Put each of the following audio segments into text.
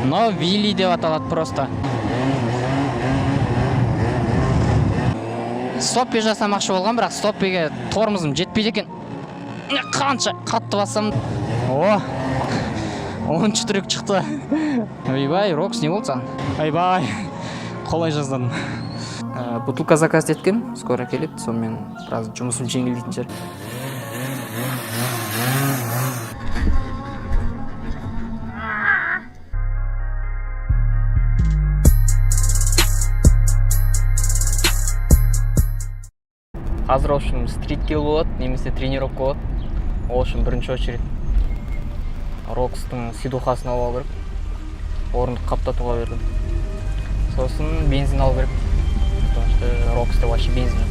Но Вилли деп аталат просто. Стоппи жасамақшы болған, бірақ стоппиге тормозым жетпейді екен. Қанша қатты бассам. О, 10 трюк шықты. Ойбай, Рокс, не болды саған? Ойбай, қолай жаздадым. Бутылка заказ еткем, скоро келеді, сонымен біраз жұмысым жеңілдейтін шығар. Қазір үшін стритке болады, немесе тренировка болады. Ол үшін бірінші очередь Рокстың сидухасын алу керек. Орындық қаптатуға бердім. Сосын бензин алу керек. Потому что Рокста вообще бензин.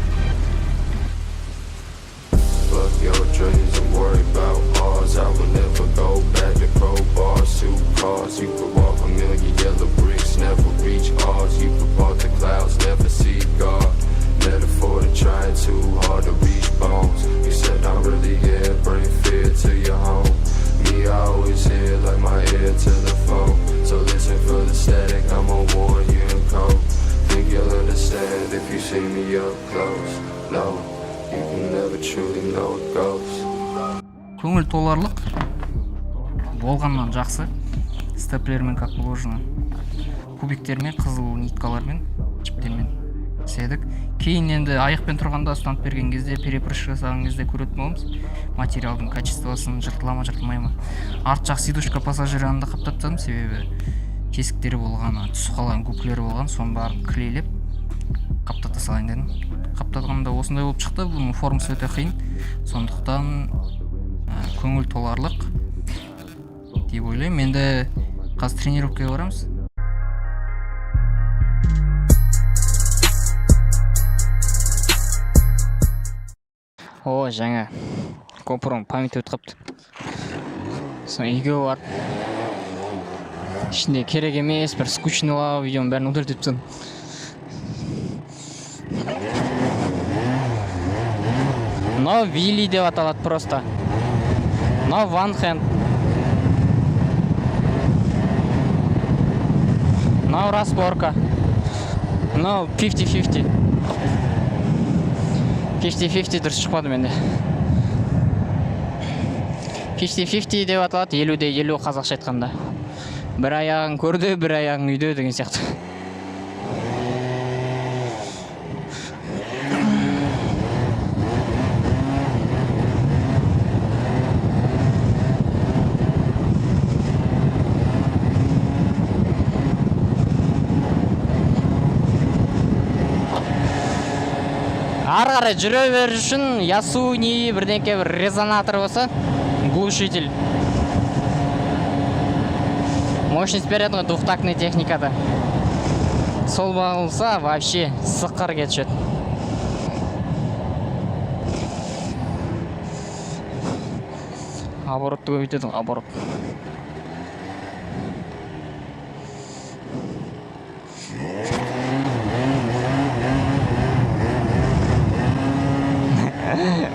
Fuck your dreams and worry about ours. I will never go back to crowbars, supercars. You could walk a million yellow bricks, never reach ours. You could walk the clouds, never see God. Metaphor to trying too hard to reach bones. You said I'm really here, bring fear to your home. Me, I always hear like my ear to the phone. So listen for the static, I'm gonna warn you in code. Think you'll understand if you see me up close. No, you can never truly know it goes. Көңіл толарлық болғаннан жақсы. Степлермен как положено. Кубиктермен, қызыл ниткалармен, чиптермен істедік. Кейін енді аяқпен тұрғанда ұстанып берген кезде, перепрыш жасаған кезде көретін боламыз. Материалдың качествосын жыртылама жыртылмай ма. Арт жақ сидушка пассажир янында қаптатсам, себебі кесіктері болған, түсі қалған көпкілері болған, соны барын клейлеп қаптата салайын дедім. Қаптатқанда осындай болып шықты. Бұның формасы өте қиын. Сондықтан көңіл толарлық деп ойлаймын. Енді қазір тренировкаға барамыз. О, жаңа GoPro'ның памяті өтіп қапты. Соң үйге бар. Ішінде керек емес, бір скучныйлау видеоның бәрін удалить етіп тастадым. Но Вилли деп аталат просто. Но One Hand. Но разборка. Но 50-50. 50-50 дұрыс шықпады менде. 50-50 деп аталады, 50-де 50 қазақша айтқанда. Бір аяғың көрді, бір аяғың үйде деген сияқты. Ары қарай жүре беру үшін Ясуни бірдеңке бір резонатор болса, глушитель. Мощность береді ғой двухтактный техникада. Сол бағылса, вообще сыққыр кетшеді. Оборотты көбейтеді, оборот.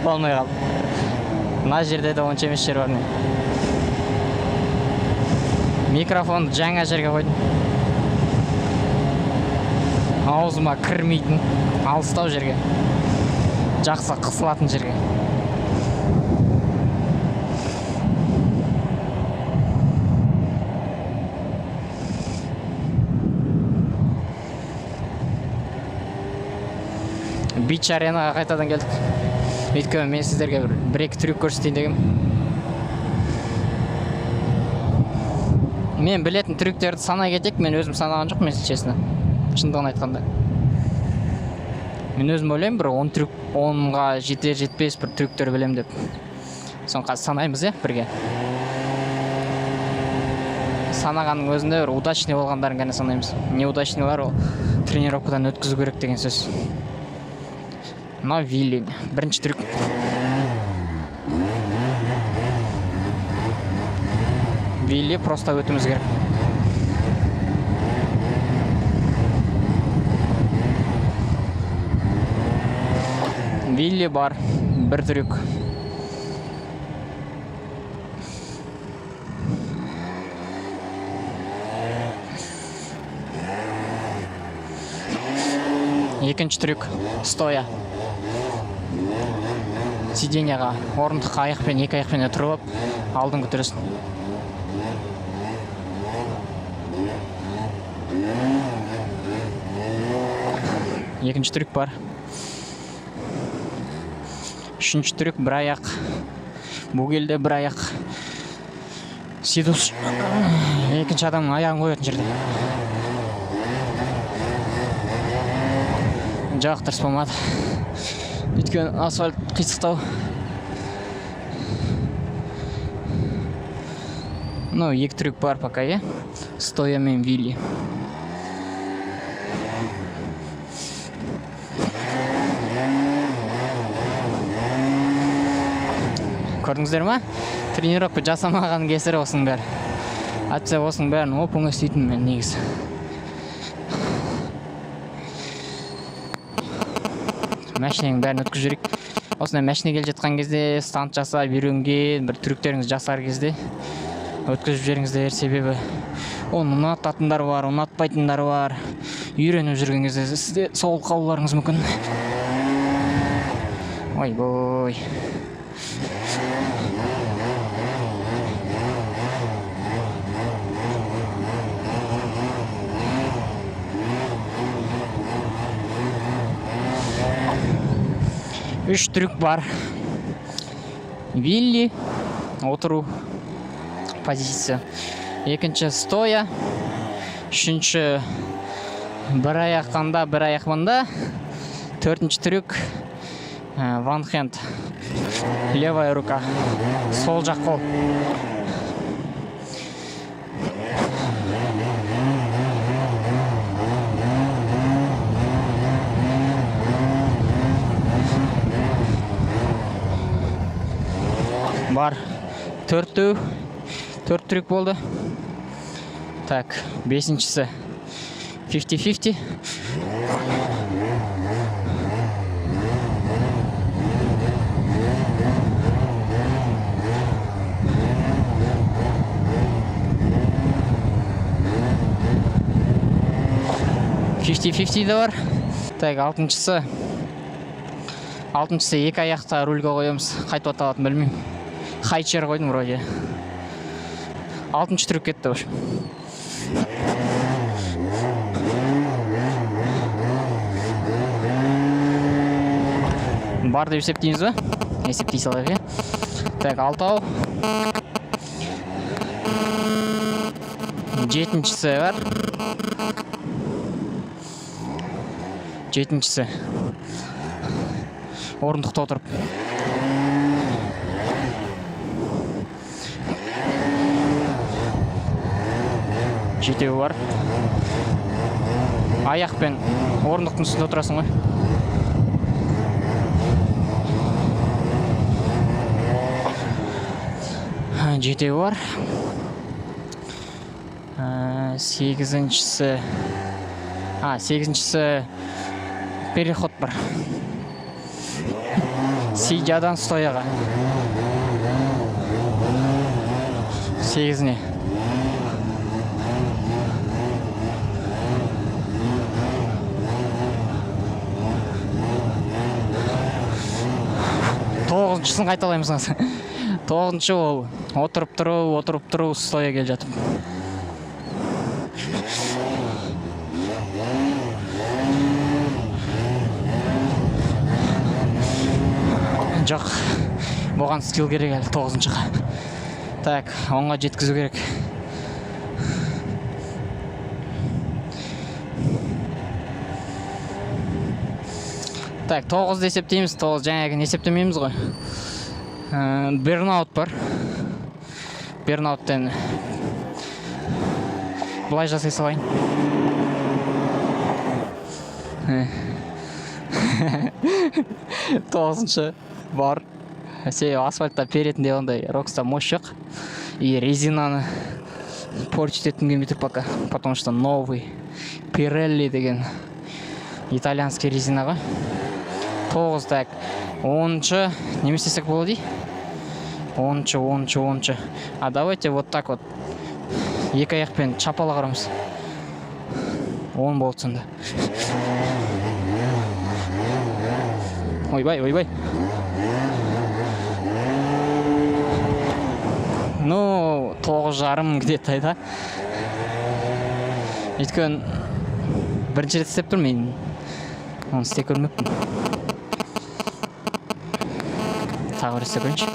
Болмай қалды. Мына жерде де онша емес жер бар не. Микрофонды жаңа жерге қойдым. Аузыма кірмейтін, алыстау жерге. Жақсы қысылатын жерге. Бич аренаға қайтадан келдік. Өйткені мен сіздерге бір-екі трюк көрсетейін дегем. Мен білетін трюктерді санай кетек, мен өзім санаған жоқ, мен честно. Шындығын айтқанда. Мен өзім ойлаймын, бір 10 трюк, 10-ға жетер-жетпес бір трюктер білем деп. Соң қазір санаймыз, бірге. Санағанның өзінде бір удачный болғандарын ғана санаймыз. Неудачныйлар ол тренировкадан өткізу керек деген сөз. Но Вилли, бірінші трюк. Вилли просто өтіміз керек. Вилли бар, бір трюк. Екінші трюк стоя. Сиденьяға орындыққа аяқпен, екі аяқпен тұрып, алдын көтересің. Екінші трюк бар. Үшінші трюк бір аяқ. Бұл келді бір аяқ. Сөйтіп екінші адамның аяғын қоятын жерде. Жоқ, дұрыс болмады. Өйткені асфальт қисықтау. Ну, екі трюк бар пока, е? Стоя мен вилли. Көрдіңіздер ма? Тренировка жасамаған кесірі осының бәрі. Атса осының бәрін оп-оңай істейтін мен негізі. Мәшіненің бәрін өткізіп жүрек. Осындай мәшіне келе жатқан кезде стант жасап, үйренген, бір трюктеріңіз жасар кезде өткізіп жүріңіздер, себебі оны ұнататындар бар, ұнатпайтындар бар. Үйреніп жүрген кезде сізде сол қалуларыңыз мүмкін. Ой-бой. Үш трюк бар. Вилли, отыру позиция. Екінші стоя. Үшінші бір аяқ қанда, бір аяқ мында. Төртінші трюк ван хенд. Левая рука. Сол жақ қол. Бар. Төрт трюк болды. Так, бесіншісі 50-50. Да бар. Так, алтыншысы екі аяқта рульға қоямыз. Қайтып аталатын білмеймін. Хайчер қойдым вроде. Алтыншы трюк кетті баш. Бар деп есептейміз ба? Есептей салайық, е? Так, алтау. Жетіншісі бар. Жетіншісі. Орындықта отырып. Жетеуі бар. Аяқпен орындықтың үстінде отырасың ғой. Жетеуі бар. Сегізіншісі переход бар. Сидядан стояға. Сегізіне. Тоғызыншысын қайталаймыз ғасы. Тоғызыншы ол отырып тұру, стоя кел жатып. Жоқ, бұған скилл керек әлі тоғызыншыға. Так, оңға жеткізу керек. Так, 9 есептейміз, 9 жаңағы есептемейміз ғой. Бернаут бар. Бернауттен бұлай жасай салайын. Тоғызыншы бар. Асфальтта перетінде ондай рокста мощь жоқ. И резинаны портить еткім келмей тұр пока. Потому что новый Pirelli деген итальянский резинаға. 9, так, 10-шы, не істесек болады дей? 10-шы. А давайте вот так вот екі аяқпен чапала қарамыз. 10 болды сонда. ойбай. Ну, 9,5 где-то айда. Өйткені бірінші рет істеп тұрмын, мен оны істеп көрмеппін. Тағы бір істеп көрейінші.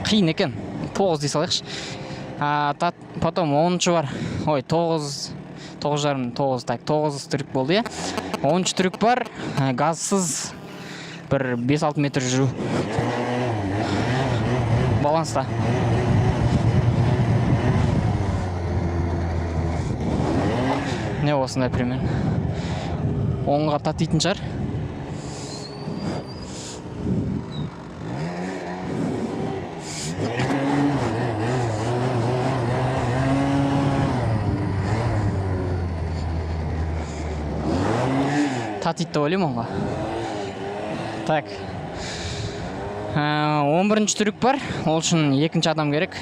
Қиын екен, 9 дей салайықшы. Потом 10-шы бар. Ой, 9,5, так, 9 түрік болды, е. 10-шы түрік бар, газсыз бір 5-6 метр жүру. Баланста. Не осындай примерно. 10-ға татитін шығар. Татитті ойлайм онға. Так. 11-ші түрік бар. Ол үшін екінші адам керек.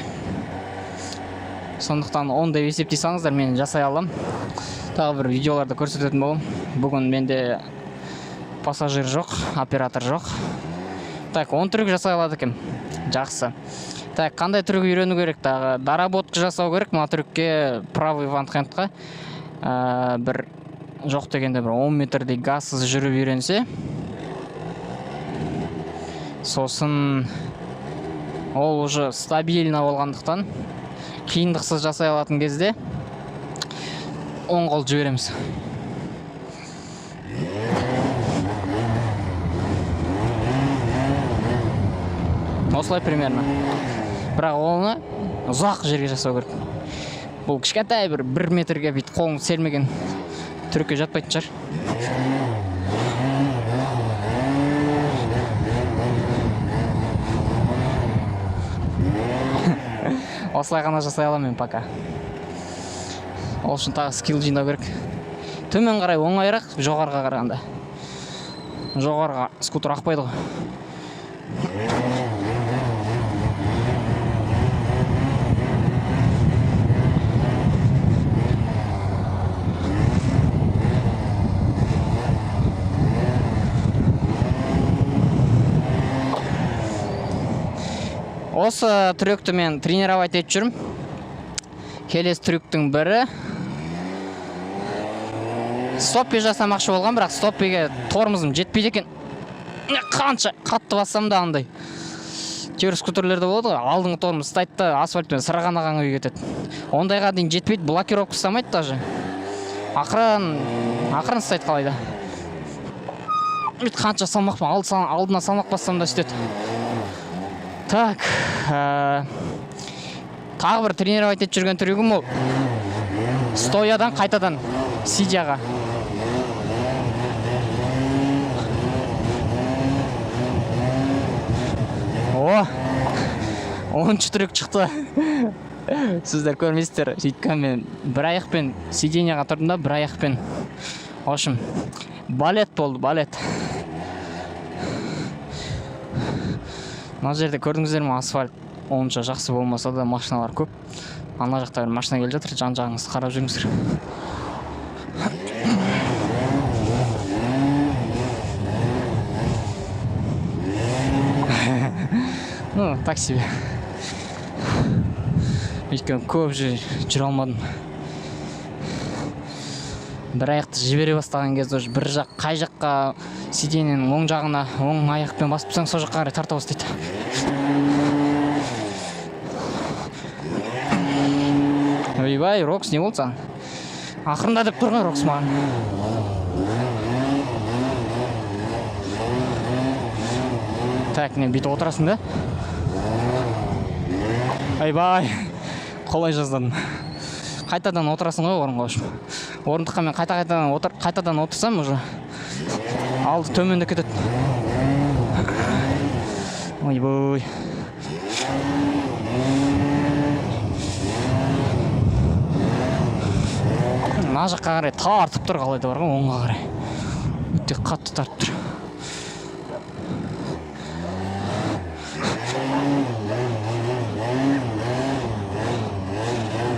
Сондықтан 10 деп есептей салыңыздар, мен жасай алам. Тағы бір видеоларды көрсететін болам. Бүгін менде пассажир жоқ, оператор жоқ. Так, 10 түрік жасай алады екен. Жақсы. Так, қандай түрік үйрену керек? Тағы доработка жасау керек. Мына түрікке правый вантхендқа бір жоқ дегенде бір 10 метрдей газсыз жүріп үйренсе, сосын ол уже стабильно болғандықтан қиындықсыз жасай алатын кезде 10 қол жібереміз. Осылай примерно. Бірақ оны ұзақ жерге жасау керек. Бұл кішкентай бір 1 метрге бит қолың сермеген түрікке жатпайтын шығар. Осылай ғана жасай аламын мен пока. Ол үшін тағы скилл жинау керек. Төмен қарай оңайырақ, жоғарға қарағанда. Жоғарға скутер ақпайды ғой. Осы трюкті мен тренировать етіп жүрмін. Келесі трюктің бірі стоппе жасамақшы болған, бірақ стоппеге тормозым жетпейді екен. Қанша қатты бассам да андай. Кейбір скутерлерде болады ғой, алдыңғы тормоз ұстайды да асфальтпен сырғанаған күйі кетеді. Ондайға дейін жетпейді, блокировка ұстамайды даже. Ақырын ұстайды қалайда. Қанша салмақпен алдына салмақ бассам да істеді. Так, тағы бір тренировать етіп жүрген трюгім ол стоядан қайтадан сидяға. О, 10-ші трюк шықты. Сіздер көрмейсіздер, сөйткен мен бір аяқпен сиденияға тұрдым да, бір аяқпен. В общем, балет болды, балет. Мына жерде көрдіңіздер ме, асфальт онша жақсы болмаса да машиналар көп. Ана жақта бір машина келіп жатыр, жан-жағыңызды қарап жүріңіздер. Ну, так себе. Өйткені көп жүре алмадым. Бір аяқты жібере бастаған кезде бір жақ, қай жаққа сиденьенің оң жағына оң аяқпен басып тұрсаң, сол жаққа қарай тарта бастайды. Ойбай, Рокс, не болды саған? Ақырында деп тұрған Рокс маған. Так, не бүйтіп отырасың да? Ойбай, қолай жаздадым. Қайтадан отырасың ғой орынға. Орындыққа мен қайтадан отырсам уже алды төменде кетеді. Ойбой. Мына жаққа қарай тартып тұр, қалайда бар ғой, оңға қарай. Өте қатты тартып тұр.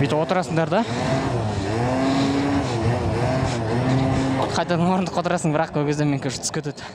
бүйтіп отырасыңдар да. Қайтадан орындыққа отырасың, бірақ ол кезде менікі түсіп кетеді.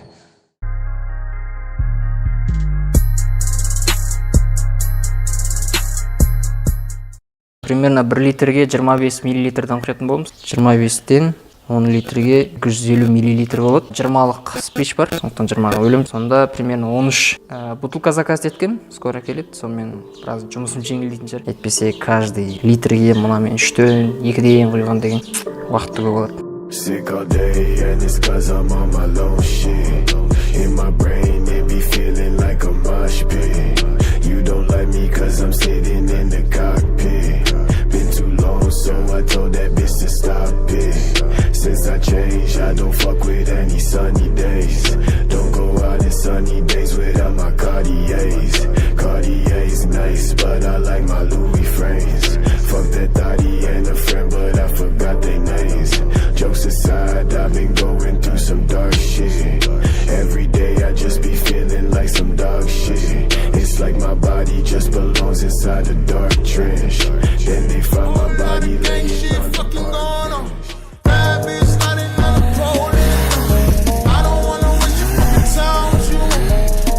Примерно 1 литрге 25 миллилитрден құятын боламыз. 25-тен 10 литрге 250 миллилитр болады. 20-лық спич бар, сондықтан 20-ға өлем. Сонда примерно 13 бутылка заказ еткем, скоро келеді. Сонымен біраз жұмысым жеңілдейтін шығар. Әйтпесе каждый литрге мұнамен 3-тен 2-ден құйған деген уақытты көп болады. Sick all day and it's cause I'm on my low shit. In my brain it be feeling like a mosh pit. You don't like me cause I'm sitting in the cockpit. Been too long so I told that bitch to stop it. Since I changed I don't fuck with any sunny days. Don't go out in sunny days without my Cartiers. Cartiers nice but I like my Louis frames. Fuck that thotty and a friend but I forgot their names. Jokes aside, I've been going through some dark shit. Every day I just be feeling like some dog shit. It's like my body just belongs inside a dark trench. Then they find my body laying on the park. Bad bitch sliding on the pole. I don't wanna waste your fucking time with you.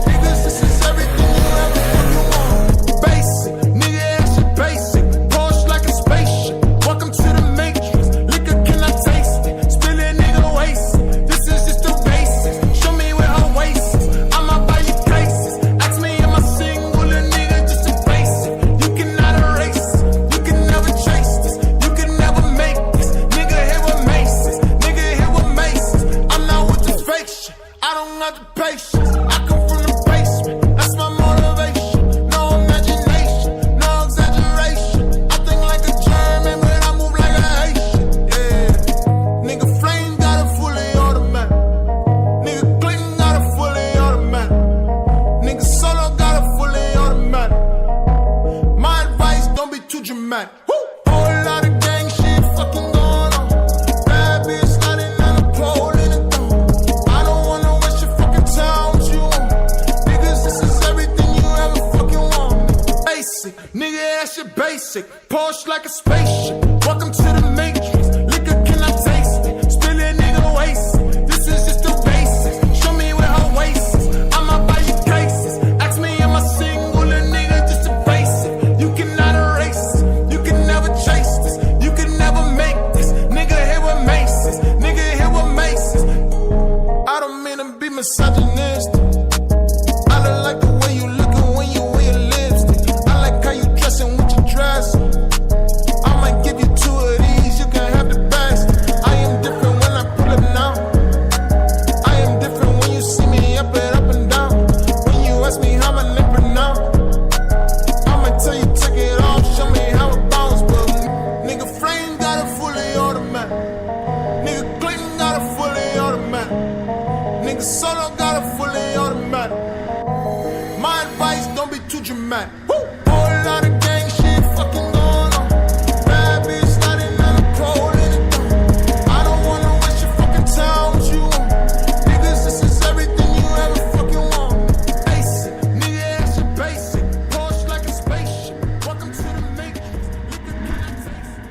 Niggas, this is everything you ever fucking want. Basic, nigga, that shit basic. Porsche like a spaceship. Welcome to the Matrix. Liquor, can I taste it? Spill it, nigga, waste it. This is just the basics. Show me where her waist is. I'ma buy you cases. Ask me am I single, a nigga, just a basic. You cannot erase it. You can never chase this. You can never make this. Nigga, here with Macy's. Nigga, here with Macy's. I'm not with the fake shit. I don't got the patience. I come from the basement. That's my motivation. No imagination. No exaggeration. I think like a German, but I move like a Haitian. Yeah. Nigga, Flame got a fully automatic. Nigga, Clinton got a fully automatic. Nigga, Solo got a fully automatic. My advice, don't be too dramatic. Woo! Whole lot of gang shit fucking going on. Bad bitch sliding on the pole in the thong. I don't wanna waste your fucking time with you. Niggas, this is everything you ever fucking want. Basic, nigga, that shit basic. Porsche like a spaceship. Welcome to the Matrix. Liquor, can I taste it? Spill it, nigga, waste it. This is just the basics. Show me where her waist is. I'ma buy you cases. Ask me am I single, a nigga, just a basic. You cannot erase it. You can never chase this. You can never make this. Nigga, here with Macy's. Nigga, here with Macy's. I don't mean to be misogynistic. I don't like the way you lookin' when you wear your lipstick. I like how you dressin' with your dress. I might give you 2 of these, you can have the best. I am different when I pull up now. I am different when you see me up and down. When you ask me how my name pronounce, I'ma tell you take it off, show me how it bounce. But nigga, Flame got a fully automatic. Nigga, Clinton got a fully automatic. Nigga, Solo got a fully automatic. My advice, don't be too dramatic. Woo! Whole lot of gang shit fucking going on. Bad bitch sliding on the pole in the thong. I don't wanna waste your fucking time with you. Niggas, this is everything you ever fucking want. Basic, nigga, that shit basic. Porsche like a spaceship. Welcome to the Matrix. Liquor, can I taste it?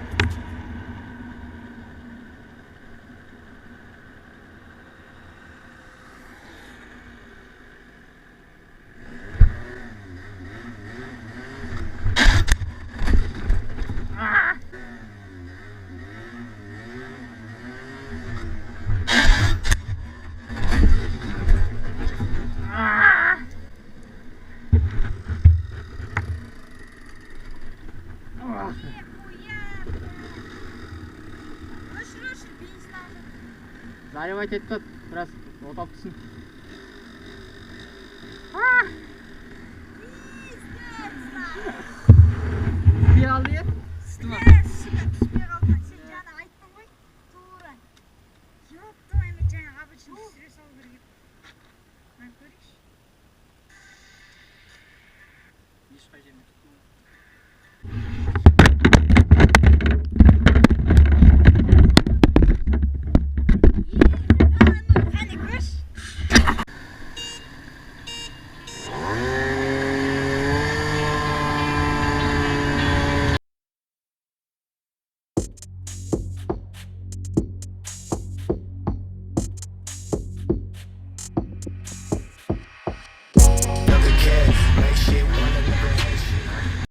Заливать етіп, біраз отап түсін. Пиздец!